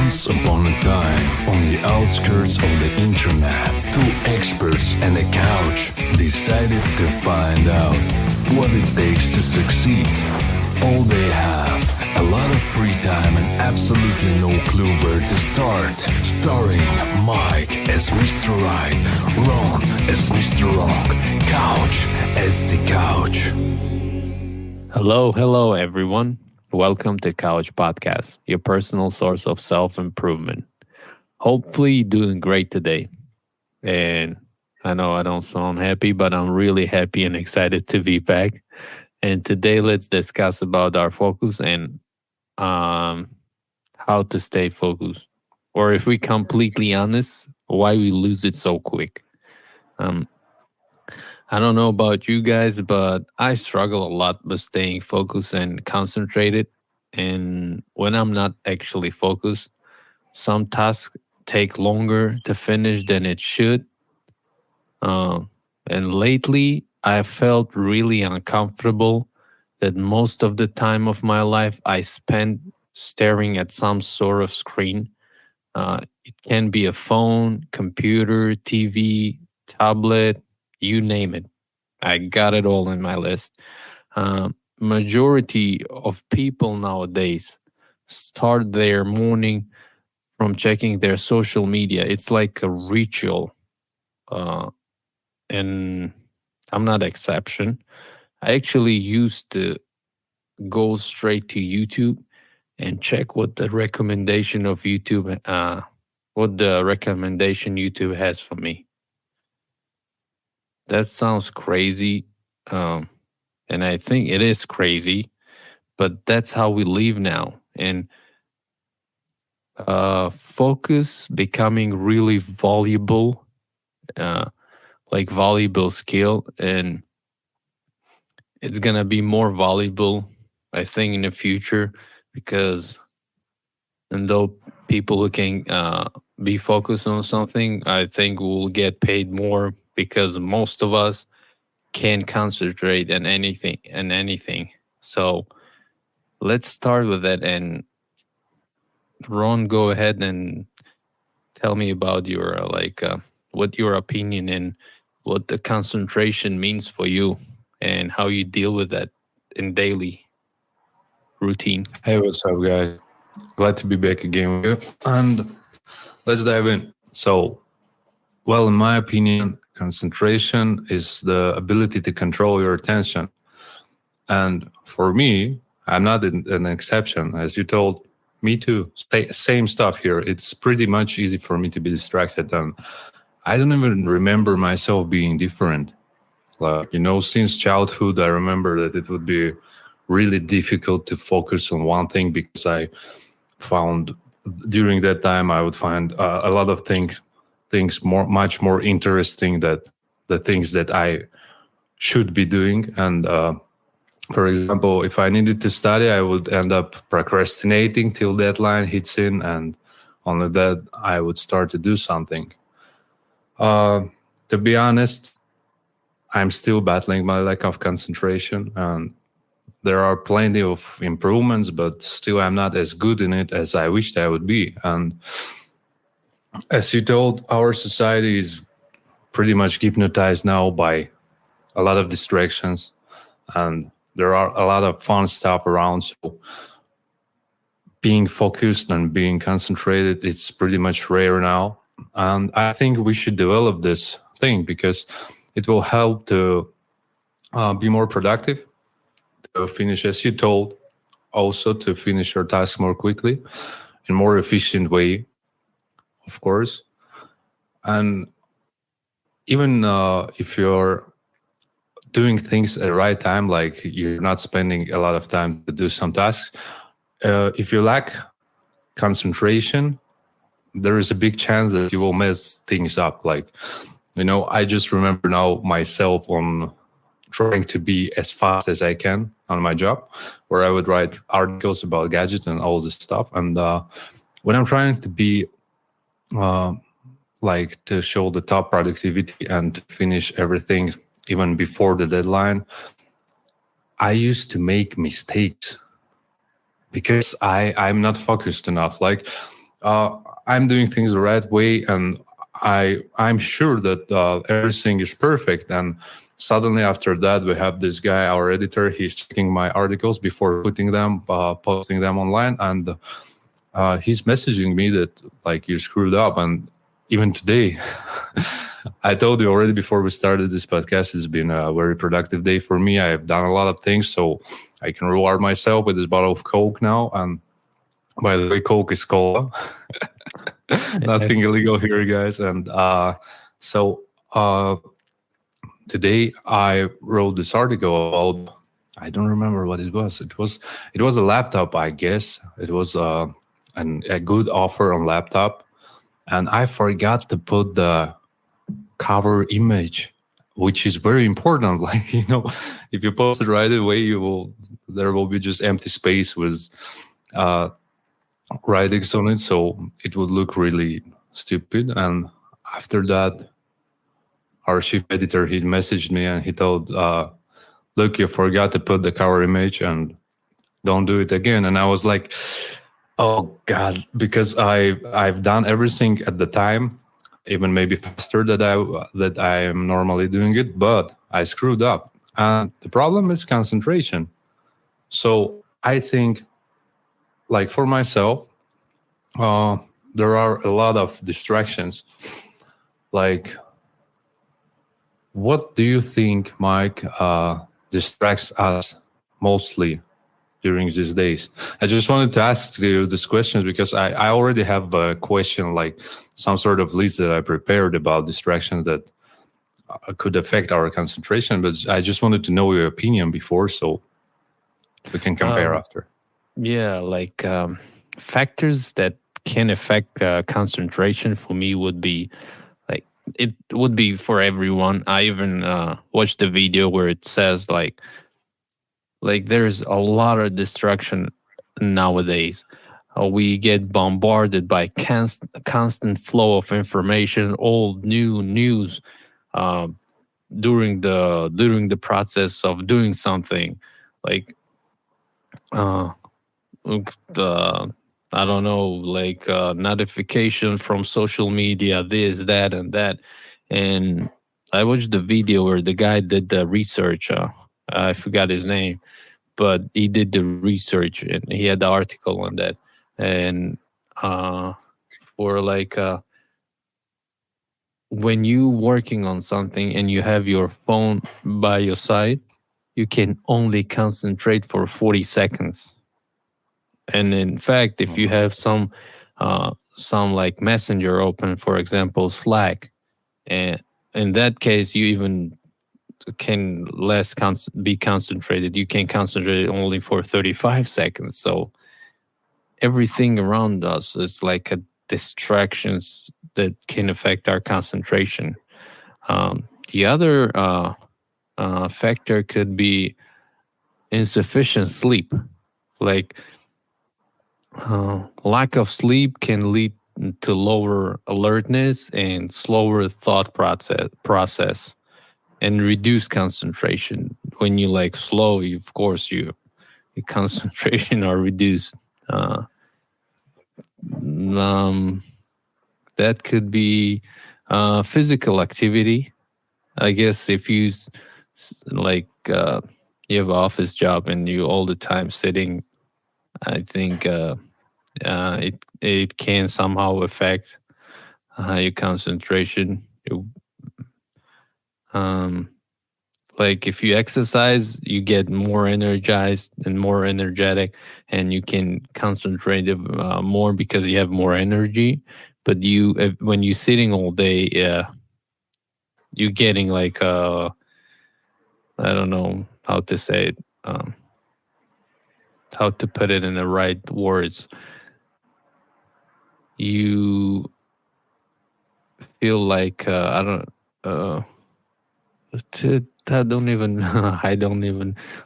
Once upon a time, on the outskirts of the internet, two experts and a couch decided to find out what it takes to succeed. All they have, a lot of free time and absolutely no clue where to start. Starring Mike as Mr. Right, Ron as Mr. Wrong, Couch as the Couch. Hello, everyone. Welcome to Couch Podcast, your personal source of self-improvement. Hopefully, you're doing great today. And I know I don't sound happy, but I'm really happy and excited to be back. And today, let's discuss about our focus and how to stay focused. Or if we completely honest, why we lose it so quick. Um, I don't know about you guys, but I struggle a lot with staying focused and concentrated. And when I'm not actually focused, some tasks take longer to finish than it should. Uh, and lately, I felt really uncomfortable that most of the time of my life I spent staring at some sort of screen. It can be a phone, computer, TV, tablet, you name it. I got it all in my list. Majority of people nowadays start their morning from checking their social media. It's like a ritual, uh, and I'm not exception. I actually used to go straight to YouTube and check what the recommendation YouTube has for me. That sounds crazy. And I think it is crazy, but that's how we live now. And focus becoming really valuable, uh, like valuable skill. And it's going to be more valuable, I think, in the future because, and though people who can be focused on something, I think will get paid more because most of us can concentrate on anything. So let's start with that. And Ron, go ahead and tell me about your what your opinion and what the concentration means for you and how you deal with that in daily routine. Hey, what's up, guys? Glad to be back again with you. And let's dive in. So, well, in my opinion, concentration is the ability to control your attention. And for me, I'm not an exception. As you told me too, same stuff here. It's pretty much easy for me to be distracted. And I don't even remember myself being different. Since childhood, I remember that it would be really difficult to focus on one thing because I found during that time I would find a lot of things much more interesting that the things that I should be doing. And for example, if I needed to study, I would end up procrastinating till deadline hits in, and only that I would start to do something. To be honest, I'm still battling my lack of concentration, and there are plenty of improvements, but still I'm not as good in it as I wished I would be. And as you told, our society is pretty much hypnotized now by a lot of distractions, and there are a lot of fun stuff around. So being focused and being concentrated, it's pretty much rare now. And I think we should develop this thing because it will help to be more productive, to finish, as you told, also to finish your task more quickly in more efficient way, of course. And even if you're doing things at the right time, like you're not spending a lot of time to do some tasks, if you lack concentration, there is a big chance that you will mess things up. I just remember now myself on trying to be as fast as I can on my job, where I would write articles about gadgets and all this stuff. And when I'm trying to be to show the top productivity and to finish everything even before the deadline, I used to make mistakes because I'm not focused enough. I'm doing things the right way, and I'm sure that everything is perfect. And suddenly after that, we have this guy, our editor. He's checking my articles before putting them, posting them online, and he's messaging me that like you screwed up. And even today, I told you already before we started this podcast, it's been a very productive day for me. I have done a lot of things, so I can reward myself with this bottle of Coke now. And by the way, Coke is cola. Nothing illegal here, guys. And so today I wrote this article about, I don't remember what it was. It was a laptop, I guess. It was a good offer on laptop, and I forgot to put the cover image, which is very important. Like, if you post it right away, there will be just empty space with writings on it, so it would look really stupid. And after that, our chief editor, he messaged me and he told, look, you forgot to put the cover image and don't do it again. And I was like, oh God, because I've done everything at the time, even maybe faster that I am normally doing it, but I screwed up. And the problem is concentration. So I think, like for myself, there are a lot of distractions. Like, what do you think, Mike, distracts us mostly during these days? I just wanted to ask you these questions because I already have a question, like some sort of list that I prepared about distractions that could affect our concentration. But I just wanted to know your opinion before, so we can compare after. Yeah, like factors that can affect concentration for me would be like, it would be for everyone. I even watched the video where it says like there's a lot of distraction nowadays. We get bombarded by constant flow of information, old new news during the process of doing something. Like I don't know, like notification from social media, this, that, and that. And I watched the video where the guy did the research. I forgot his name, but he did the research and he had the article on that. And for like when you working on something and you have your phone by your side, you can only concentrate for 40 seconds. And in fact, if you have some like messenger open, for example, Slack, and in that case, you even can less be concentrated. You can concentrate only for 35 seconds. So everything around us is like a distractions that can affect our concentration. The other factor could be insufficient sleep. Like lack of sleep can lead to lower alertness and slower thought process and reduce concentration. When you like slow, of course your concentration are reduced. That could be physical activity. I guess if you like you have an office job and you all the time sitting, I think it can somehow affect your concentration. Like if you exercise, you get more energized and more energetic, and you can concentrate more because you have more energy. But when you're sitting all day, you're getting like I don't know how to say it. How to put it in the right words. You feel like I don't even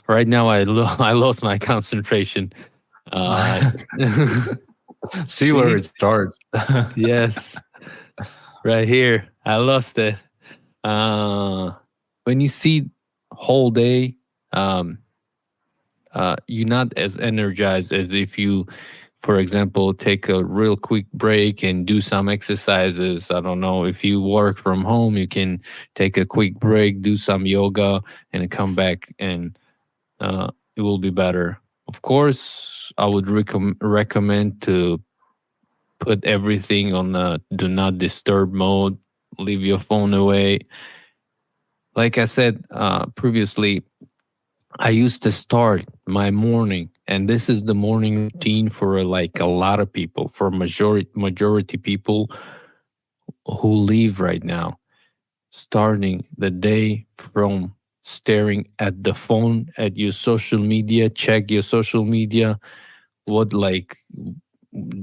right now I lost my concentration. See where it starts. Yes, right here I lost it. When you see whole day, you're not as energized as if you for example, take a real quick break and do some exercises. I don't know, if you work from home, you can take a quick break, do some yoga, and come back, and it will be better. Of course, I would recommend to put everything on the do not disturb mode, leave your phone away. Like I said previously, I used to start my morning, and this is the morning routine for like a lot of people, for majority people who live right now, starting the day from staring at the phone, at your social media, check your social media. What, like,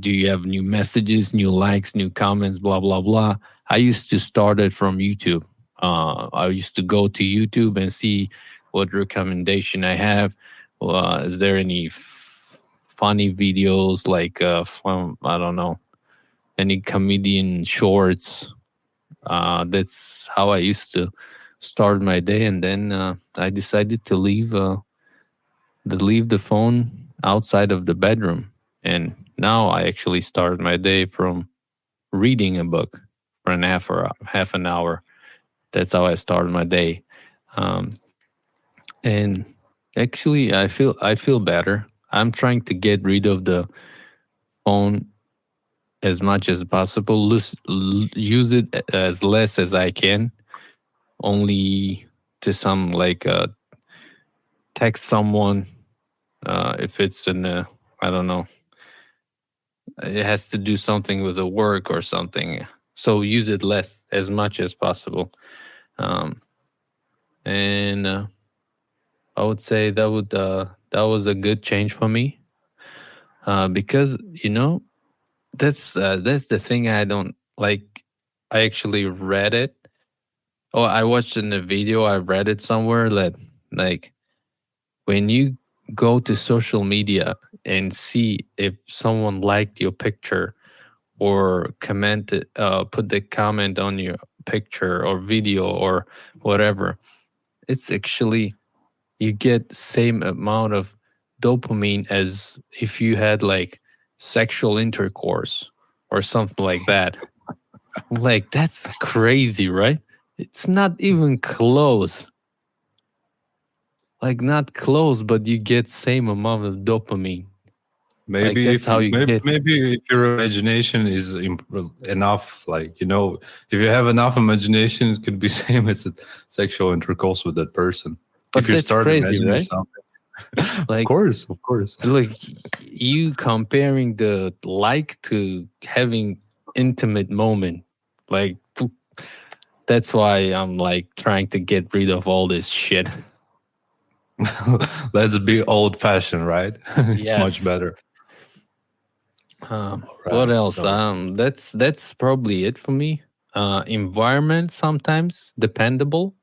do you have new messages, new likes, new comments, blah blah blah. I used to start it from YouTube. I used to go to YouTube and see what recommendation I have. Is there any funny videos, like from, I don't know, any comedian shorts? That's how I used to start my day, and then I decided to leave the phone outside of the bedroom, and now I actually started my day from reading a book for half an hour. That's how I started my day. And actually, I feel better. I'm trying to get rid of the phone as much as possible. Use it as less as I can. Only to some, like, text someone if it's in a, I don't know, it has to do something with the work or something. So use it less, as much as possible. And I would say that was a good change for me, because that's the thing I don't like. I actually read it. Oh, I watched in a video. I read it somewhere that, like, when you go to social media and see if someone liked your picture or commented, put the comment on your picture or video or whatever, it's actually, you get the same amount of dopamine as if you had like sexual intercourse or something like that. Like, that's crazy, right? It's not even close. Like, not close, but you get same amount of dopamine. Maybe Like, that's how you get. maybe if your imagination is enough, like, if you have enough imagination, it could be same as a sexual intercourse with that person. But if you that's start crazy, imagining right? something. Like, Of course. like, you comparing the like to having intimate moment. Like, that's why I'm like trying to get rid of all this shit. Let's be old fashioned, right? It's Yes. much better. What else? so- That's probably it for me. Environment sometimes dependable.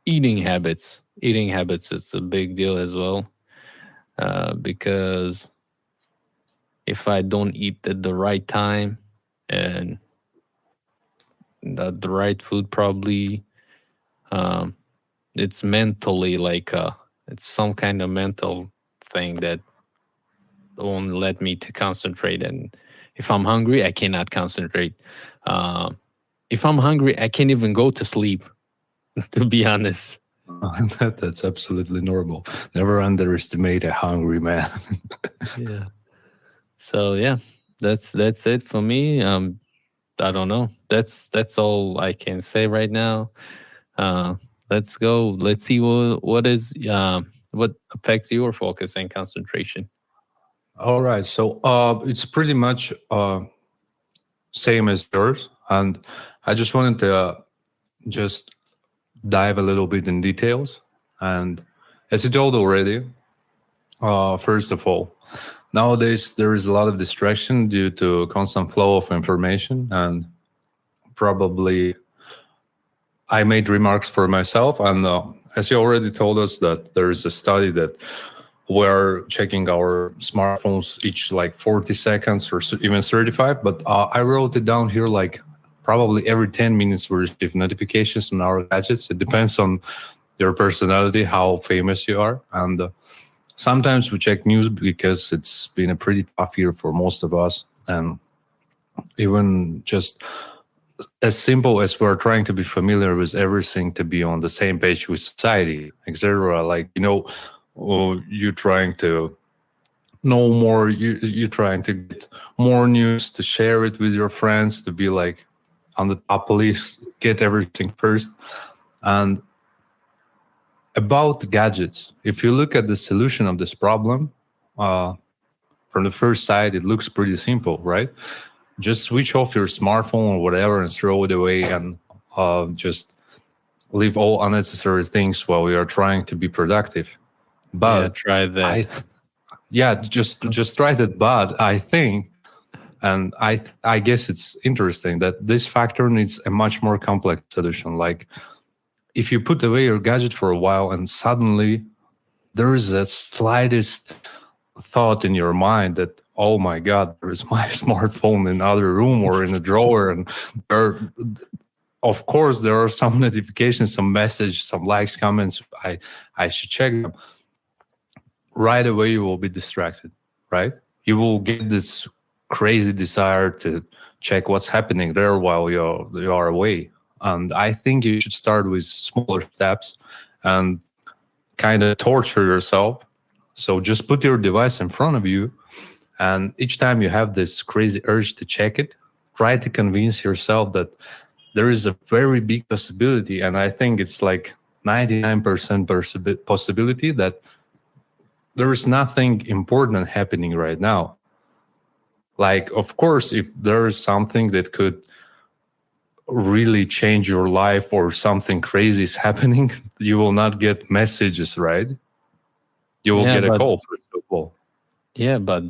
Eating habits. Eating habits is a big deal as well. Because if I don't eat at the right time and the right food, probably it's mentally like it's some kind of mental thing that won't let me to concentrate. And if I'm hungry, I cannot concentrate. If I'm hungry, I can't even go to sleep, to be honest. That's absolutely normal. Never underestimate a hungry man. Yeah. So yeah, that's it for me. I don't know. That's all I can say right now. Let's go. Let's see what affects your focus and concentration. All right. So it's pretty much same as yours. And I just wanted to just dive a little bit in details. And as you told already, first of all, nowadays there is a lot of distraction due to constant flow of information. And probably I made remarks for myself. And as you already told us, that there is a study that we're checking our smartphones each like 40 seconds or even 35. But I wrote it down here, like probably every 10 minutes we receive notifications on our gadgets. It depends on your personality, how famous you are. And sometimes we check news because it's been a pretty tough year for most of us, and even just as simple as we're trying to be familiar with everything, to be on the same page with society, etc. Like, you're trying to know more, you're trying to get more news, to share it with your friends, to be like on the top list, get everything first. And about gadgets, if you look at the solution of this problem, from the first side, it looks pretty simple, right? Just switch off your smartphone or whatever and throw it away, and just leave all unnecessary things while we are trying to be productive. But try that. just try that. But I think, and I guess it's interesting that this factor needs a much more complex solution. Like, if you put away your gadget for a while and suddenly there is a slightest thought in your mind that, oh my God, there's my smartphone in another room or in a drawer, and of course there are some notifications, some messages, some likes, comments, I should check them. Right away you will be distracted, right? You will get this crazy desire to check what's happening there while you are away. And I think you should start with smaller steps and kind of torture yourself. So just put your device in front of you, and each time you have this crazy urge to check it, try to convince yourself that there is a very big possibility, and I think it's like 99% possibility that there is nothing important happening right now. Like, of course, if there is something that could really change your life or something crazy is happening, you will not get messages, right? You will get a call, first of all. Yeah, but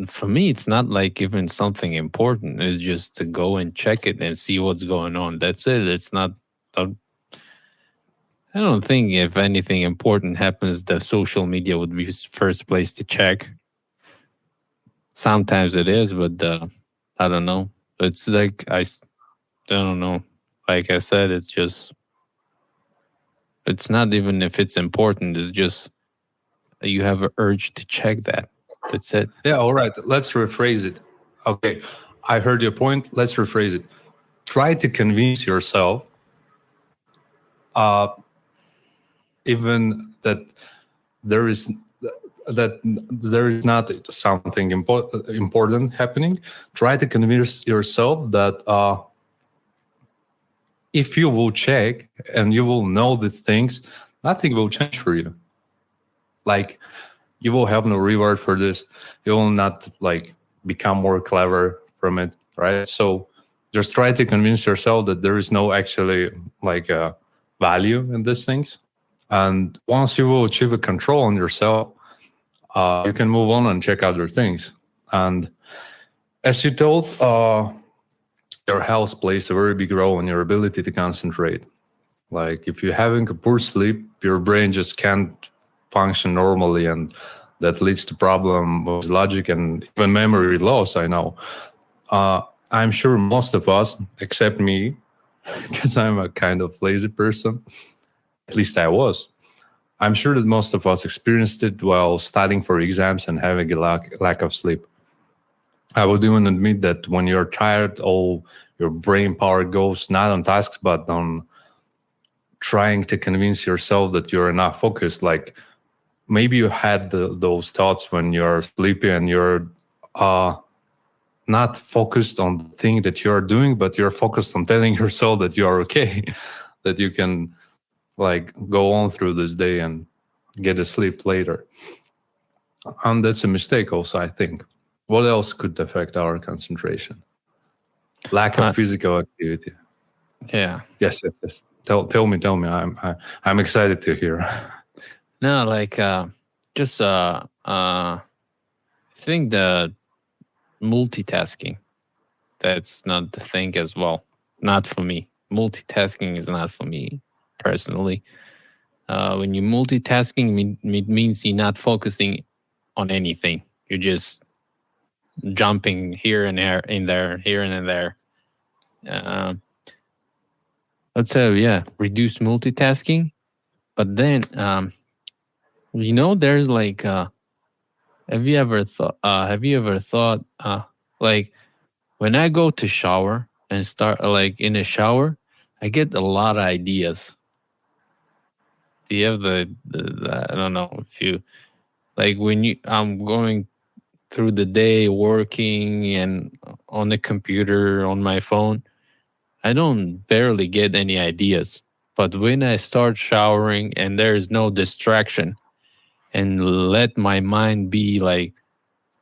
for me, it's not like even something important. It's just to go and check it and see what's going on. That's it. It's not. I don't think if anything important happens, the social media would be first place to check. Sometimes it is, but I don't know. It's like I don't know. Like I said, it's not even if it's important. It's just you have an urge to check that. That's it. Yeah, all right. Let's rephrase it. Okay, I heard your point. Let's rephrase it. Try to convince yourself, even that there is not something important happening. Try to convince yourself that if you will check and you will know these things, nothing will change for you. Like, you will have no reward for this. You will not like become more clever from it, right? So just try to convince yourself that there is no actually like value in these things. And once you will achieve a control on yourself, you can move on and check other things. And as you told, your health plays a very big role in your ability to concentrate. Like, if you're having a poor sleep, your brain just can't function normally, and that leads to problem with logic and even memory loss. I know. I'm sure most of us, except me, because I'm a kind of lazy person, at least I was. I'm sure that most of us experienced it while studying for exams and having a lack of sleep. I would even admit that when you're tired, all your brain power goes not on tasks, but on trying to convince yourself that you're not focused. Like, maybe you had those thoughts when you're sleepy and you're not focused on the thing that you're doing, but you're focused on telling yourself that you're okay, that you can like go on through this day and get a sleep later. And that's a mistake also, I think. What else could affect our concentration? Lack of physical activity. Yeah. Yes. Tell me. I'm excited to hear. No, like just I think the multitasking, that's not the thing as well. Not for me. Multitasking is not for me personally. When you're multitasking, it means you're not focusing on anything. You're just jumping here and there, here and there. Let's say, reduce multitasking. But then There's like have you ever thought like when I go to shower and start like in a shower, I get a lot of ideas. Do you have I don't know if you like when I'm going through the day working and on the computer on my phone, I don't barely get any ideas. But when I start showering and there is no distraction and let my mind be like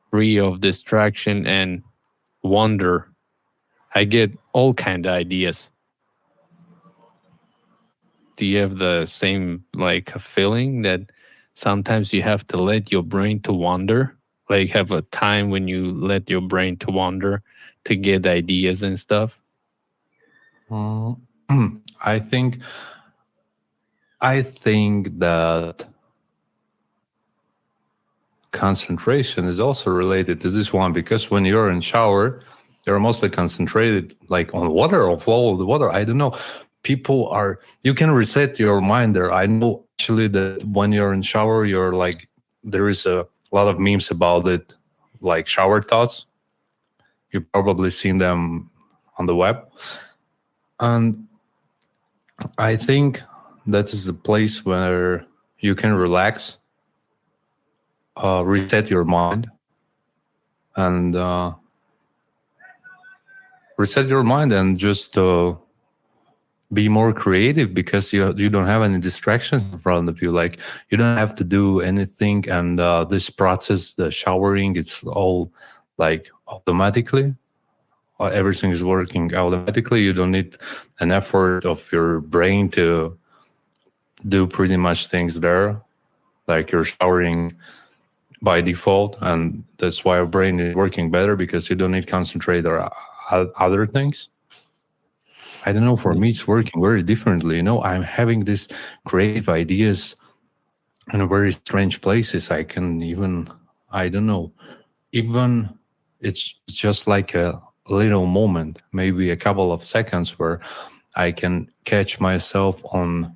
free of distraction and wonder, I get all kind of ideas. Do you have the same like feeling that sometimes you have to let your brain to wander? Like have a time when you let your brain to wander to get ideas and stuff? Mm, I think that concentration is also related to this one, because when you're in shower, you're mostly concentrated like on water or flow of the water. I don't know. You can reset your mind there. I know actually that when you're in shower, you're like, there is a lot of memes about it, like shower thoughts. You've probably seen them on the web. And I think that is the place where you can relax, reset your mind, and just be more creative, because you don't have any distractions in front of you. Like you don't have to do anything, and this process, the showering, it's all like automatically. Everything is working automatically. You don't need an effort of your brain to do pretty much things there. Like you're showering by default, and that's why your brain is working better, because you don't need to concentrate or other things. I don't know, for me it's working very differently. I'm having these creative ideas in very strange places. I don't know, even it's just like a little moment, maybe a couple of seconds, where I can catch myself on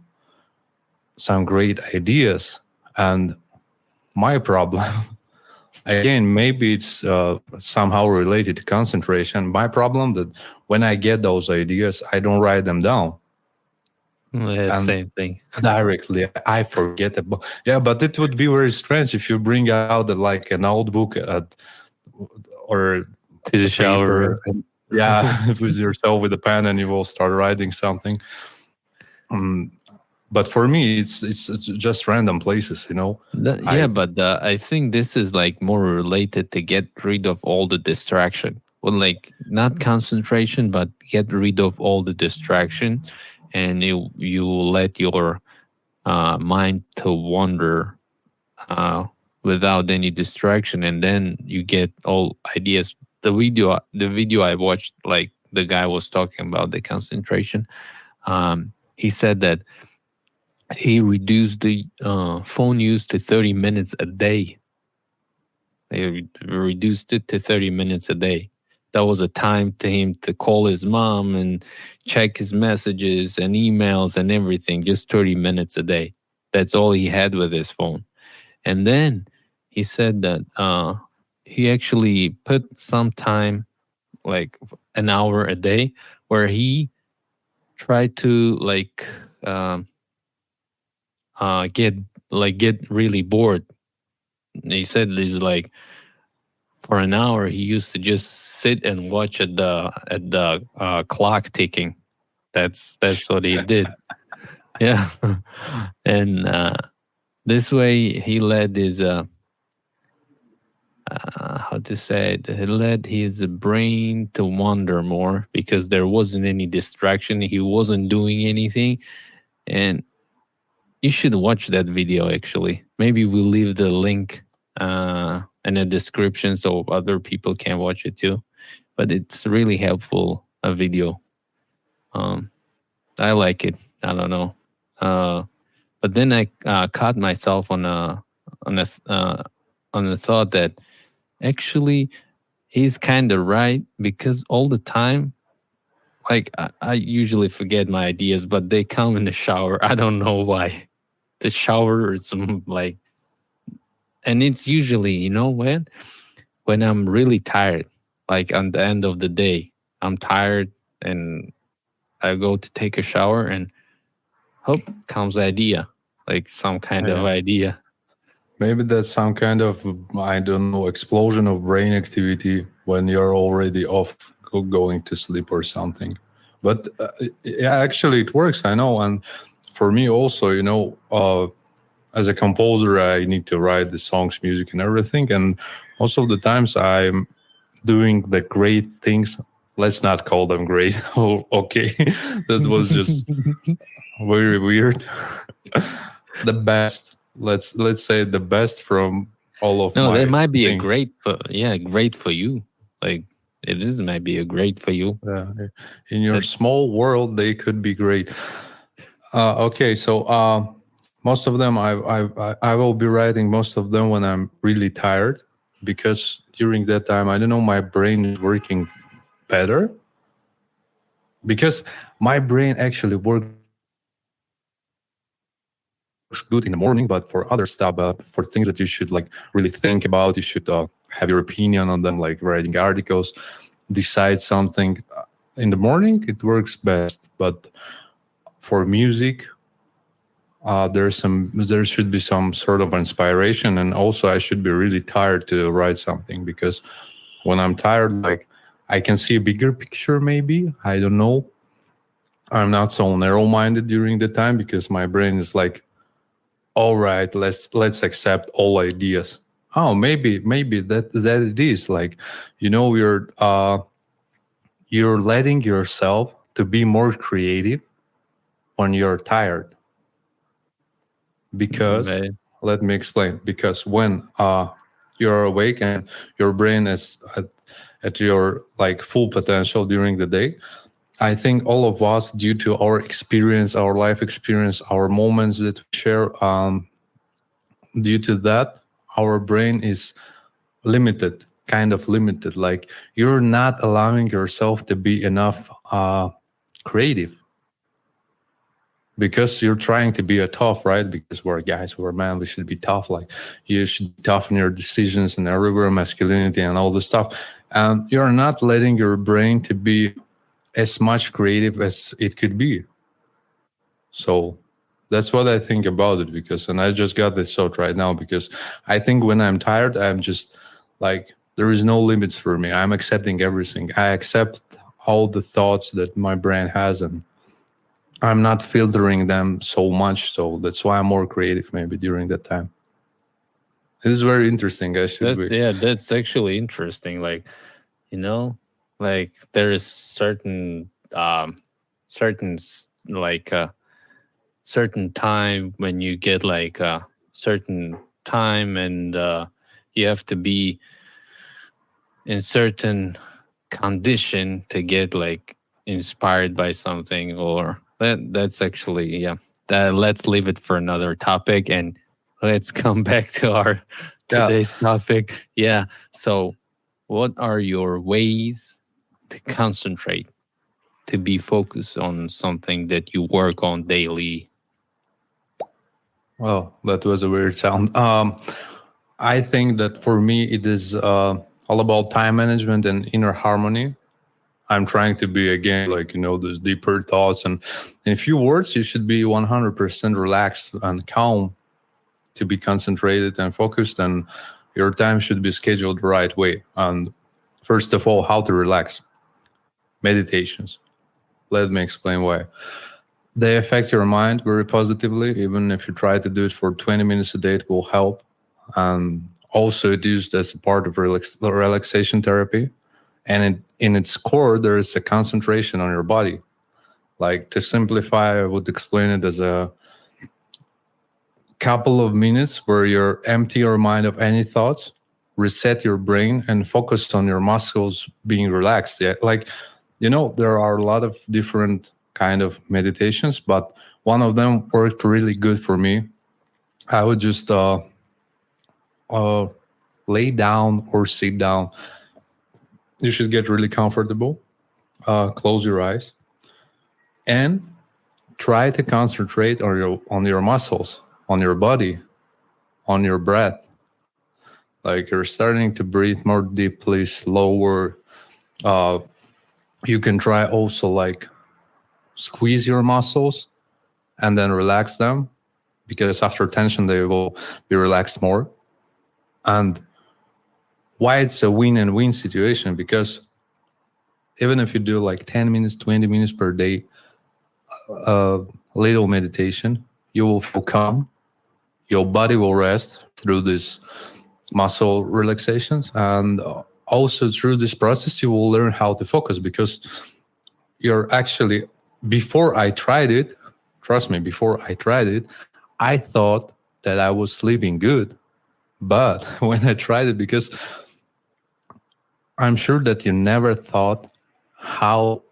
some great ideas. And my problem, again, maybe it's somehow related to concentration. My problem that when I get those ideas, I don't write them down. Yeah, same thing. Directly, I forget about. Yeah, but it would be very strange if you bring out like a notebook or To the shower. paper, yeah, with yourself with a pen, and you will start writing something. But for me, it's just random places. But I think this is like more related to get rid of all the distraction. Well, like not concentration, but get rid of all the distraction, and you let your mind to wander without any distraction, and then you get all ideas. The video I watched, like the guy was talking about the concentration. He said that he reduced the phone use to 30 minutes a day. They reduced it to 30 minutes a day. That was a time to him to call his mom and check his messages and emails and everything, just 30 minutes a day. That's all he had with his phone. And then he said that he actually put some time, like an hour a day, where he tried to get really bored. He said he's like, for an hour he used to just sit and watch at the clock ticking. That's what he did. Yeah. And this way he led his how to say it, he led his brain to wander more, because there wasn't any distraction, he wasn't doing anything. And you should watch that video, actually. Maybe we'll leave the link in the description so other people can watch it too. But it's really helpful, a video. I like it. I don't know. But then I caught myself on the thought that actually he's kind of right, because all the time, like I usually forget my ideas, but they come in the shower. I don't know why. The shower is like and it's usually, when I'm really tired, like on the end of the day, I'm tired and I go to take a shower and hope comes idea, like some kind of Yeah. idea. Maybe that's some kind of, I don't know, explosion of brain activity when you're already off going to sleep or something. But yeah, actually, it works. I know. And for me also, as a composer, I need to write the songs, music, and everything. And most of the times I'm doing the great things. Let's not call them great. Oh, okay. That was just very weird. The best. Let's say the best from all of No, that my might be a thing. great for you. Like it is might be a great for you. In your That- small world, they could be great. Okay, so most of them I will be writing most of them when I'm really tired, because during that time I don't know, my brain is working better, because my brain actually works good in the morning, but for other stuff, for things that you should like really think about, you should have your opinion on them, like writing articles, decide something. In the morning it works best, but for music, there should be some sort of inspiration, and also I should be really tired to write something, because when I'm tired, like I can see a bigger picture. Maybe, I don't know. I'm not so narrow-minded during the time, because my brain is like, all right, let's accept all ideas. Oh, maybe that it is like, you're letting yourself to be more creative when you're tired. Because Right. let me explain. Because when you're awake and your brain is at your like full potential during the day, I think all of us, due to our experience, our life experience, our moments that we share, due to that, our brain is limited, kind of limited. Like, you're not allowing yourself to be enough creative, because you're trying to be a tough, right? Because we're guys, we're men, we should be tough. Like, you should be tough in your decisions and everywhere, masculinity and all this stuff. And you're not letting your brain to be as much creative as it could be. So that's what I think about it. And I just got this thought right now, because I think when I'm tired, I'm just like, there is no limits for me. I'm accepting everything. I accept all the thoughts that my brain has, and I'm not filtering them so much. So that's why I'm more creative maybe during that time. It is very interesting. That's actually interesting. Like, like there is certain like certain time when you get like a certain time, and you have to be in certain condition to get like inspired by something, or that's actually, yeah, that let's leave it for another topic, and let's come back to our today's topic. Yeah, so what are your ways to concentrate, to be focused on something that you work on daily? Well, that was a weird sound. I think that for me, it is all about time management and inner harmony. I'm trying to be, again, like, those deeper thoughts. And in a few words, you should be 100% relaxed and calm to be concentrated and focused. And your time should be scheduled the right way. And first of all, how to relax. Meditations. Let me explain why. They affect your mind very positively. Even if you try to do it for 20 minutes a day, it will help. And also, it's used as a part of relaxation therapy. And in its core, there is a concentration on your body. Like, to simplify, I would explain it as a couple of minutes where you empty your mind of any thoughts, reset your brain, and focus on your muscles being relaxed. Yeah, like, there are a lot of different kind of meditations, but one of them worked really good for me. I would just lay down or sit down. You should get really comfortable. Close your eyes and try to concentrate on your muscles, on your body, on your breath. Like you're starting to breathe more deeply, slower. You can try also like squeeze your muscles and then relax them, because after tension they will be relaxed more. And why it's a win and win situation, because even if you do like 10 minutes, 20 minutes per day, little meditation, you will feel calm. Your body will rest through these muscle relaxations. And also through this process, you will learn how to focus, because you're actually, before I tried it, trust me, before I tried it, I thought that I was sleeping good. But when I tried it, because I'm sure that you never thought how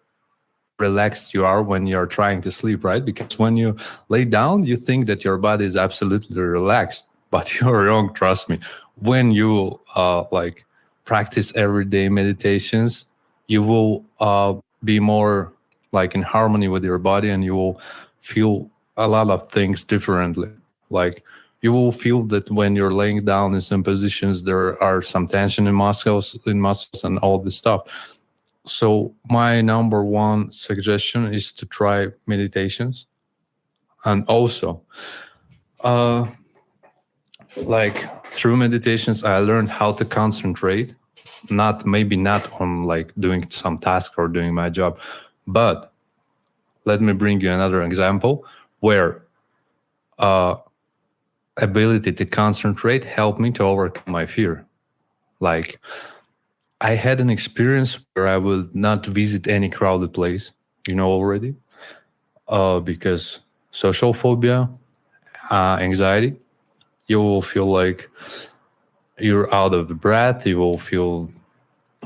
relaxed you are when you're trying to sleep, right? Because when you lay down, you think that your body is absolutely relaxed, but you're wrong, trust me. When you like practice everyday meditations, you will be more like in harmony with your body, and you will feel a lot of things differently. Like you will feel that when you're laying down in some positions, there are some tension in muscles and all this stuff. So my number one suggestion is to try meditations. And also, like through meditations, I learned how to concentrate, not on like doing some task or doing my job, but let me bring you another example where ability to concentrate helped me to overcome my fear. Like I had an experience where I would not visit any crowded place, already, because social phobia, anxiety, you will feel like you're out of breath, you will feel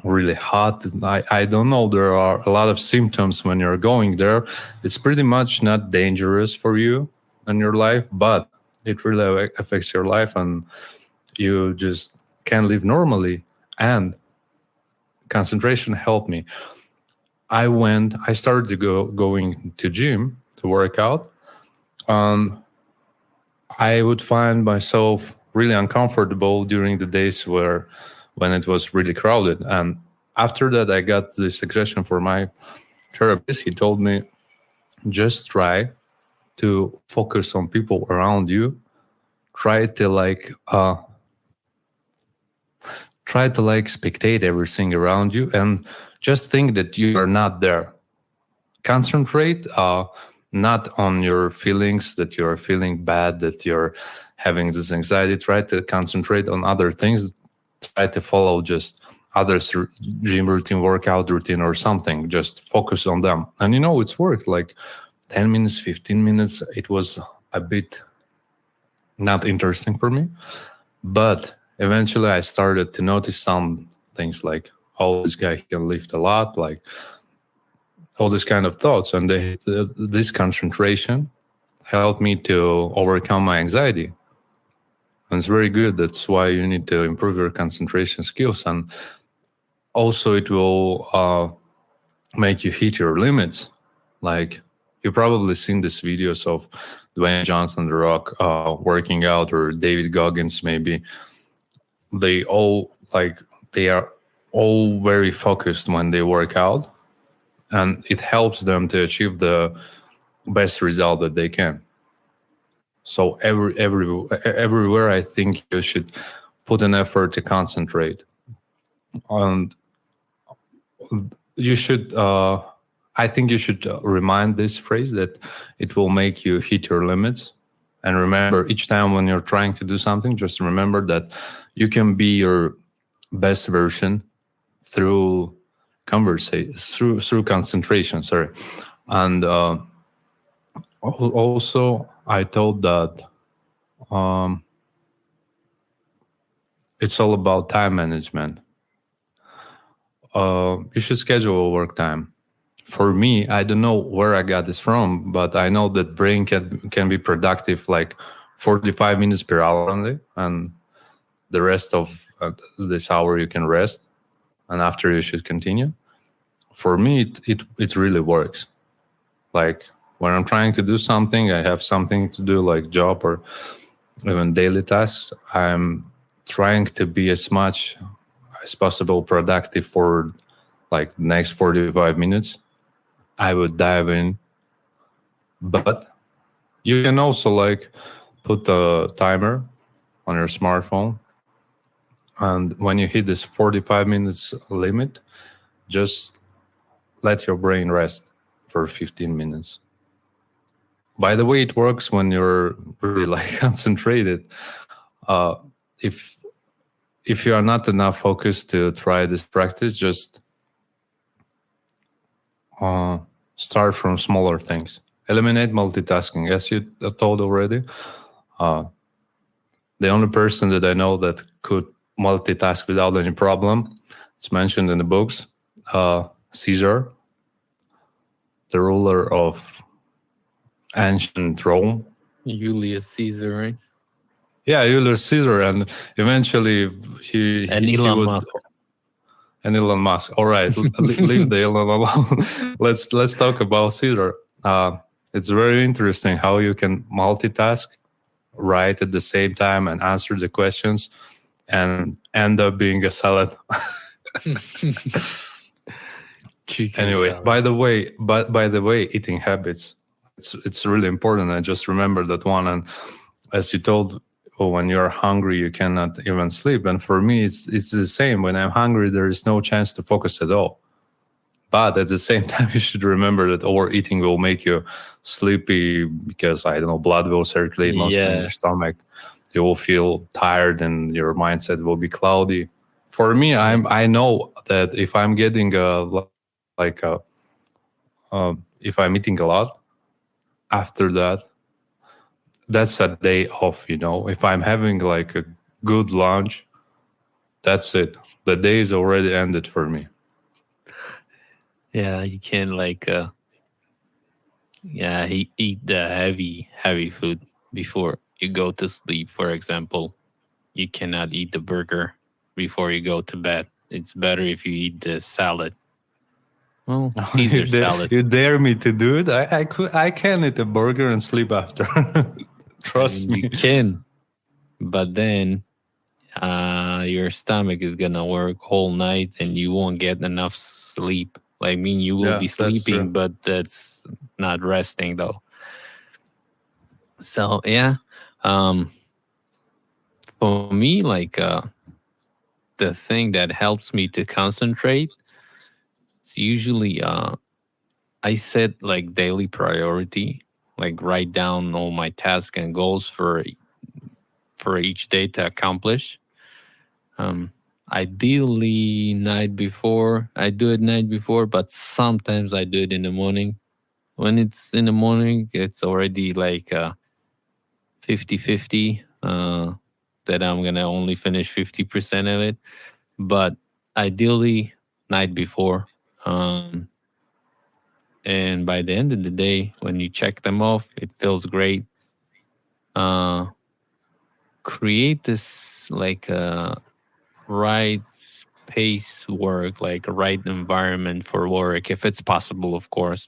really hot. I don't know, there are a lot of symptoms when you're going there. It's pretty much not dangerous for you in your life, but it really affects your life and you just can't live normally. And concentration helped me. I started to going to gym to work out. I would find myself really uncomfortable during the days when it was really crowded. And after that, I got the suggestion for my therapist. He told me, just try to focus on people around you. Try to spectate everything around you and just think that you are not there. Concentrate not on your feelings, that you're feeling bad, that you're having this anxiety. Try to concentrate on other things. Try to follow just others' gym routine, workout routine or something. Just focus on them. And it's worked. Like 10 minutes, 15 minutes, it was a bit not interesting for me. But eventually I started to notice some things like, oh, this guy can lift a lot, like all this kind of thoughts. And this concentration helped me to overcome my anxiety. And it's very good. That's why you need to improve your concentration skills. And also it will make you hit your limits. Like you've probably seen these videos of Dwayne Johnson, The Rock, working out, or David Goggins, maybe. They are all very focused when they work out, and it helps them to achieve the best result that they can. So everywhere, I think you should put an effort to concentrate. And you should, I think you should remind this phrase that it will make you hit your limits. And remember, each time when you're trying to do something, just remember that you can be your best version through concentration. Sorry. And also, I thought that it's all about time management. You should schedule a work time. For me, I don't know where I got this from, but I know that brain can be productive like 45 minutes per hour only, and the rest of this hour you can rest, and after you should continue. For me, it really works. Like when I'm trying to do something, I have something to do like job or even daily tasks, I'm trying to be as much as possible productive for like the next 45 minutes, I would dive in. But you can also like put a timer on your smartphone, and when you hit this 45 minutes limit, just let your brain rest for 15 minutes. By the way, it works when you're really like concentrated. If you are not enough focused to try this practice, just start from smaller things. Eliminate multitasking. As you told already, the only person that I know that could multitask without any problem, it's mentioned in the books, Caesar, the ruler of ancient Rome. Julius Caesar, right? Yeah, Julius Caesar, and eventually Elon Musk. And Elon Musk. All right, leave the Elon alone. Let's talk about Caesar. It's very interesting how you can multitask, write at the same time, and answer the questions, and end up being a salad. Anyway, salad. by the way, eating habits. It's really important. I just remember that one. And as you told, when you're hungry, you cannot even sleep. And for me, it's the same. When I'm hungry, there is no chance to focus at all. But at the same time, you should remember that overeating will make you sleepy because, I don't know, blood will circulate mostly in your stomach. You will feel tired and your mindset will be cloudy. For me, I know that if I'm getting if I'm eating a lot, after that, that's a day off, If I'm having like a good lunch, that's it. The day is already ended for me. Yeah, you can eat the heavy food before you go to sleep. For example, you cannot eat the burger before you go to bed. It's better if you eat the salad. Well, Caesar salad. You dare me to do it? I can eat a burger and sleep after. Trust me. You can, but then your stomach is gonna work whole night and you won't get enough sleep. You will be sleeping, but that's not resting though. So yeah, for me, the thing that helps me to concentrate, it's usually I set like daily priority, like write down all my tasks and goals for each day to accomplish. Ideally night before. I do it night before, but sometimes I do it in the morning. When it's in the morning, it's already like 50-50 that I'm going to only finish 50% of it. But ideally night before. And by the end of the day, when you check them off, it feels great. Create this right space work, like a right environment for work, if it's possible, of course.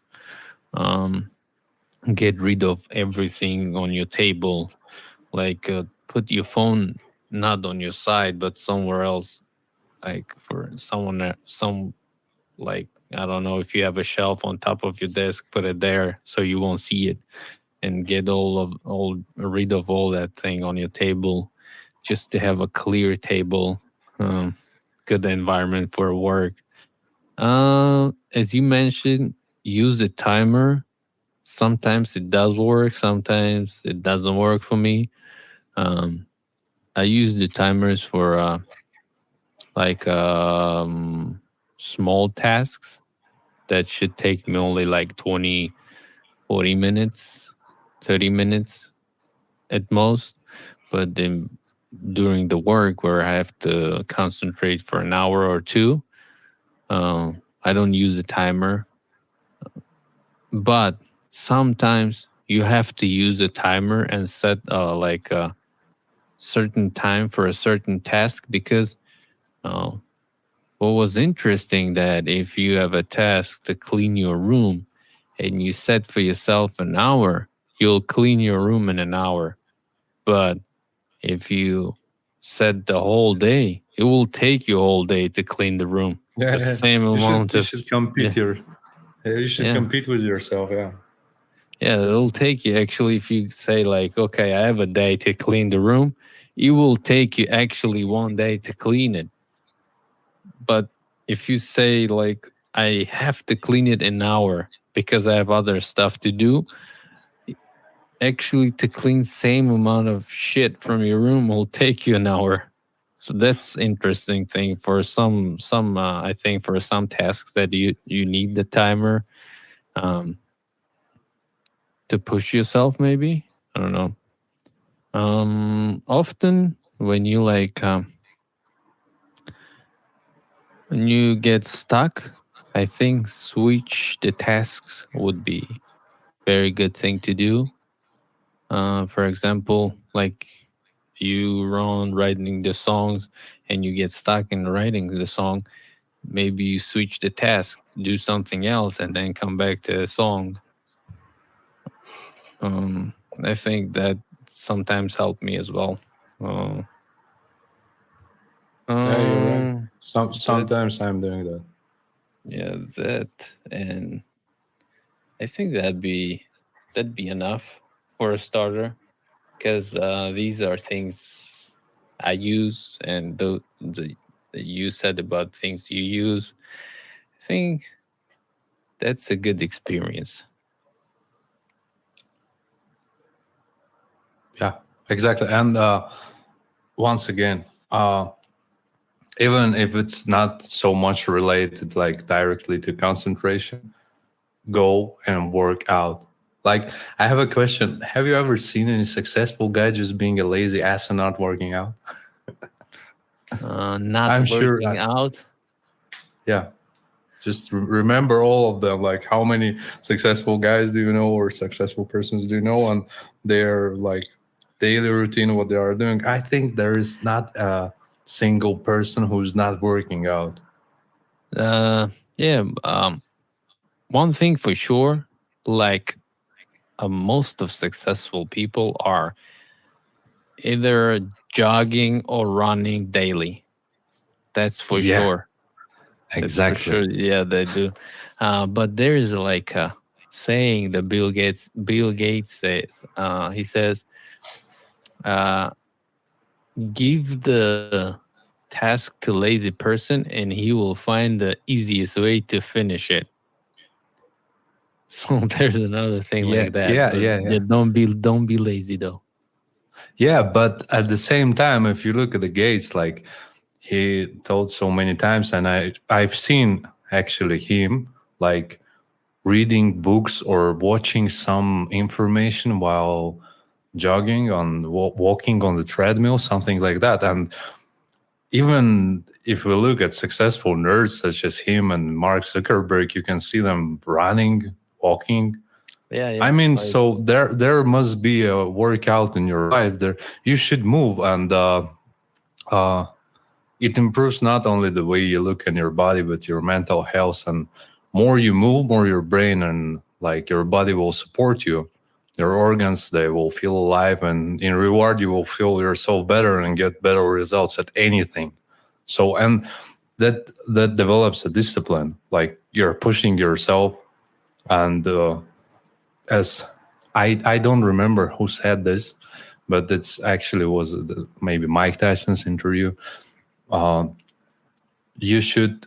Get rid of everything on your table, put your phone not on your side but somewhere else, like for I don't know, if you have a shelf on top of your desk, put it there so you won't see it, and get rid of all that thing on your table, just to have a clear table. Good environment for work. As you mentioned, use a timer. Sometimes it does work, sometimes it doesn't work for me. I use the timers for small tasks that should take me only 20, 40 minutes, 30 minutes at most. But then during the work where I have to concentrate for an hour or two, I don't use a timer. But sometimes you have to use a timer and set a certain time for a certain task, because what was interesting that if you have a task to clean your room and you set for yourself an hour, you'll clean your room in an hour. But if you said the whole day. It will take you a whole day to clean the room. Yeah, The same you amount should of compete yeah, you should yeah, compete with yourself. Yeah, yeah. that's It'll take you actually if you say like, okay, I have a day to clean the room. It will take you actually one day to clean it. But if you say like, I have to clean it in an hour because I have other stuff to do, actually to clean same amount of shit from your room will take you an hour. So that's interesting thing for some I think for some tasks that you need the timer um to push yourself maybe. I don't know. Often when you like when you get stuck, I think switch the tasks would be very good thing to do. For example, like you run writing the songs and you get stuck in writing the song, maybe you switch the task, do something else, and then come back to the song. Um, I think that sometimes helped me as well. Uh, yeah, you're right. that Sometimes I'm doing that. yeah, that and I think that'd be enough for a starter because these are things I use, and the you said about things you use. I think that's a good experience. Yeah, exactly. And once again, even if it's not so much related like directly to concentration, go and work out. Like, I have a question. Have you ever seen any successful guy just being a lazy ass and not working out? Not I'm sure. working out. Yeah. Just remember all of them. Like, how many successful guys do you know, or successful persons do you know, and their like daily routine, what they are doing? I think there is not a single person who's not working out. Yeah. One thing for sure, like most of successful people are either jogging or running daily. That's for Yeah, sure. That's for exactly. sure. Yeah, they do. But there is like a saying that Bill Gates says. He says, uh, "Give the task to lazy person, and he will find the easiest way to finish it." So there's another thing Yeah, like that. yeah, But yeah, yeah, yeah. don't be lazy though. Yeah, but at the same time, if you look at the Gates, like he told so many times, and I've seen actually him like reading books or watching some information while jogging on walking on the treadmill, something like that. And even if we look at successful nerds such as him and Mark Zuckerberg, you can see them running, walking. Yeah, I yeah. mean, Like so there must be a workout in your life. There you should move, and uh, it improves not only the way you look in your body, but your mental health. And more you move, more your brain and like your body will support you. Your organs, they will feel alive, and in reward, you will feel yourself better and get better results at anything. So, and that develops a discipline. Like you're pushing yourself, and as I don't remember who said this, but it's actually was maybe Mike Tyson's interview. You should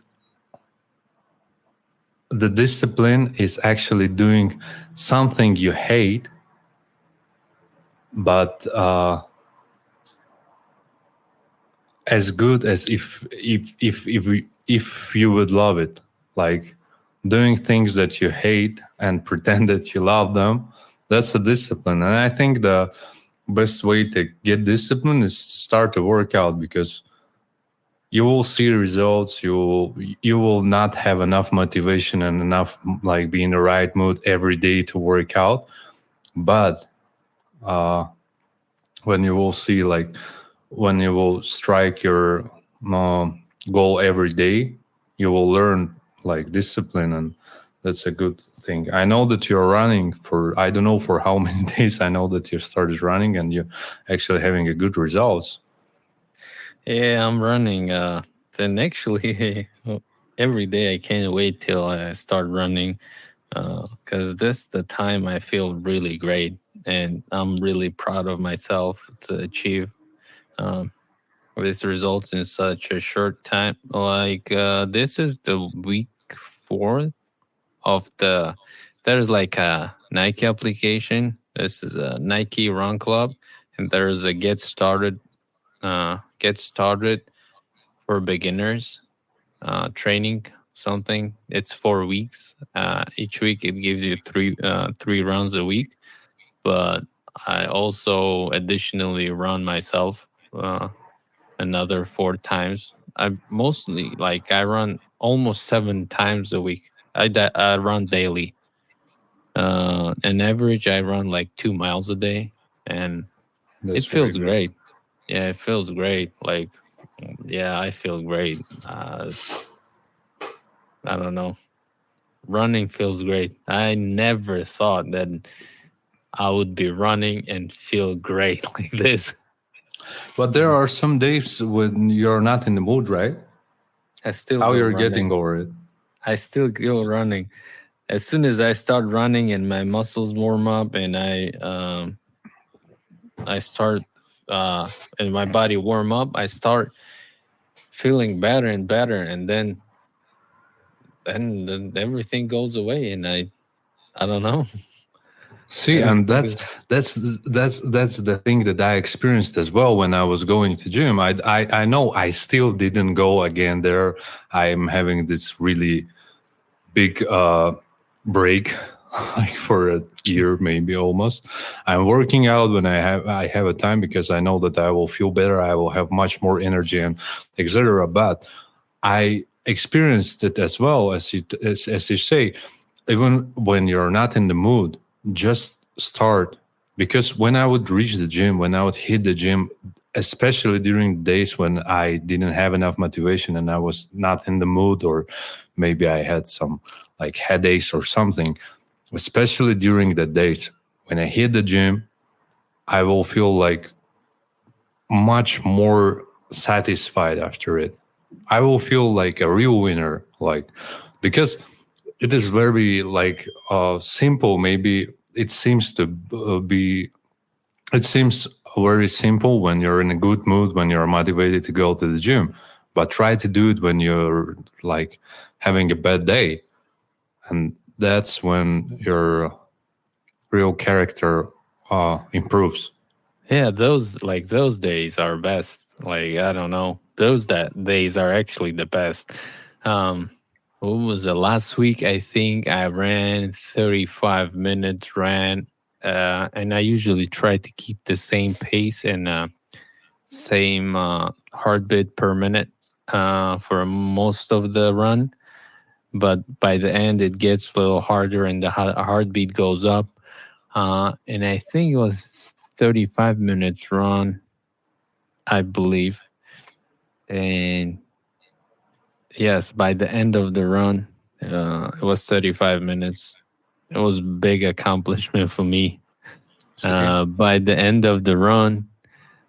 the discipline is actually doing something you hate, but as good as if you would love it, like doing things that you hate and pretend that you love them. That's a discipline, and I think the best way to get discipline is to start to work out, because you will see results. You will not have enough motivation and enough like be in the right mood every day to work out, but when you will see like when you will strike your goal every day, you will learn like discipline, and that's a good thing. I know that you're running for I don't know for how many days. I know that you started running and you're actually having a good results. Yeah, I'm running. And actually, every day I can't wait till I start running. Because this the time I feel really great, and I'm really proud of myself to achieve um, these results in such a short time. Like this is the week 4 of the. There's like a Nike application. This is a Nike Run Club, and there's a get started for beginners training something. It's 4 weeks. Each week it gives you three rounds a week. But I also additionally run myself another 4 times. I mostly like I run almost 7 times a week. I run daily. On average, I run like 2 miles a day, and it That's very feels good. great. Yeah, it feels great. Like, yeah, I feel great. I don't know. Running feels great. I never thought that I would be running and feel great like this. But there are some days when you're not in the mood, right? I still How go you're running. getting over it? I still go running. As soon as I start running and my muscles warm up and I start and my body warm up, I start feeling better and better, and then everything goes away, and I don't know. See, and Everything that's is that's that's the thing that I experienced as well when I was going to gym. I know I still didn't go again there. I'm having this really big break, like for a year maybe almost. I'm working out when I have a time because I know that I will feel better. I will have much more energy and etc. But I experienced it as well as you say, even when you're not in the mood, just start. Because when I would reach the gym, when I would hit the gym, especially during days when I didn't have enough motivation and I was not in the mood, or maybe I had some like headaches or something, especially during the days when I hit the gym, I will feel like much more satisfied after it. I will feel like a real winner, like, because it is very like simple. Maybe it seems to be. It seems very simple when you're in a good mood, when you're motivated to go to the gym. But try to do it when you're like having a bad day, and that's when your real character improves. yeah, those days are best. Like I don't know. Those that days are actually the best. Um what was it? Last week I think I ran 35 minutes ran and I usually try to keep the same pace and same heartbeat per minute for most of the run, but by the end it gets a little harder and the heartbeat goes up. And I think it was 35 minutes run, I believe. And yes, by the end of the run, it was 35 minutes. It was a big accomplishment for me. See? By the end of the run,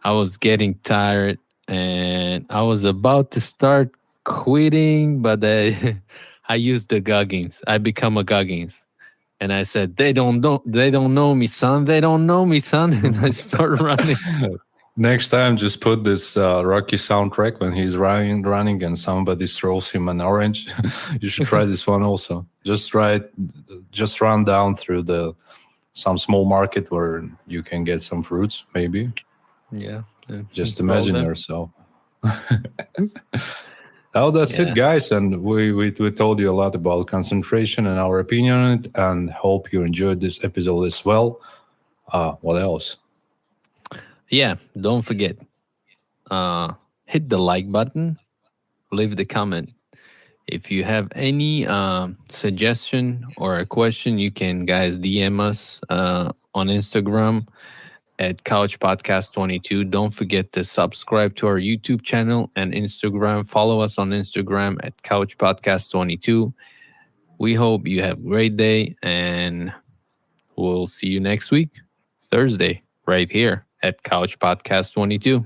I was getting tired and I was about to start quitting, but I, I used the Goggins. I become a Goggins. And I said, they don't know me, son. They don't know me, son. And I start running. Next time, just put this Rocky soundtrack when he's running, and somebody throws him an orange. You should try this one also. Just try it. Just run down through the some small market where you can get some fruits. Maybe Yeah. just Well imagine then. yourself. Oh, that's it, Yeah. guys. And we told you a lot about concentration and our opinion on it, and hope you enjoyed this episode as well. What else? Yeah. Don't forget. Hit the like button, leave the comment. If you have any suggestion or a question, you can guys DM us on Instagram at Couch Podcast 22. Don't forget to subscribe to our YouTube channel and Instagram. Follow us on Instagram at Couch Podcast 22. We hope you have a great day and we'll see you next week, Thursday, right here at Couch Podcast 22.